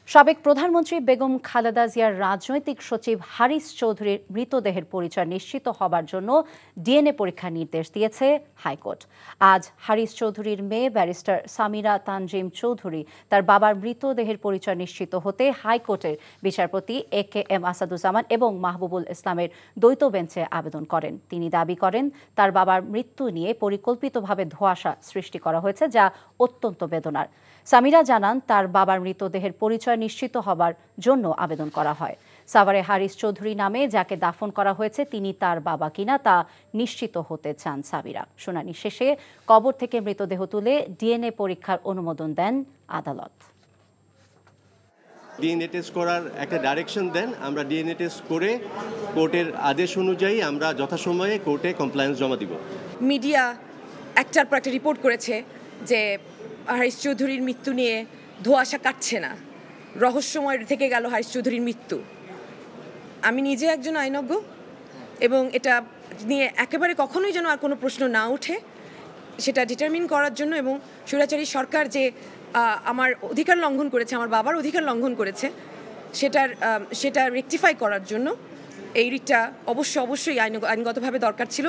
সাবেক প্রধানমন্ত্রী বেগম খালেদা জিয়ার রাজনৈতিক সচিব হারিস চৌধুরীর মৃতদেহের পরিচয় নিশ্চিত হবার জন্য ডিএনএ পরীক্ষার নির্দেশ দিয়েছে হাইকোর্ট। আজ হারিস চৌধুরীর মেয়ে ব্যারিস্টার সামিরা তানজিম চৌধুরী তার বাবার মৃতদেহের পরিচয় নিশ্চিত হতে হাইকোর্টের বিচারপতি AKM আসাদুজ্জামান এবং মাহবুবুল ইসলামের দ্বৈত বেঞ্চে আবেদন করেন। তিনি দাবি করেন তার বাবার মৃত্যু নিয়ে পরিকল্পিতভাবে ধোঁয়াশা সৃষ্টি করা হয়েছে, যা অত্যন্ত বেদনার। সামিরা জানান তার বাবার মৃতদেহের পরিচয় নিশ্চিত হবার জন্য আবেদন করা হয়। সাভারে হারিস চৌধুরী নামে যাকে দাফন করা হয়েছে তিনি তার বাবা কিনা তা নিশ্চিত হতে চান সামিরা। শুনানি শেষে কবর থেকে মৃতদেহ তুলে ডিএনএ পরীক্ষার অনুমোদন দেন আদালত। ডিএনএ টেস্ট করার একটা ডাইরেকশন দেন, আমরা ডিএনএ টেস্ট করে কোর্টের আদেশ অনুযায়ী আমরা যথাসময়ে কোর্টে কমপ্লায়েন্স জমা দিব। মিডিয়া একটার পর একটা রিপোর্ট করেছে যে হারিস চৌধুরীর মৃত্যু নিয়ে ধোঁয়াশা কাটছে না, রহস্যময় থেকে গেল হারিস চৌধুরীর মৃত্যু। আমি নিজে একজন আইনজ্ঞ এবং এটা নিয়ে একেবারে কখনোই যেন আর কোনো প্রশ্ন না ওঠে সেটা ডিটারমিন করার জন্য, এবং স্বৈরাচারী সরকার যে আমার অধিকার লঙ্ঘন করেছে, আমার বাবার অধিকার লঙ্ঘন করেছে, সেটা রেকটিফাই করার জন্য এই রিটটা অবশ্যই আইনগতভাবে দরকার ছিল।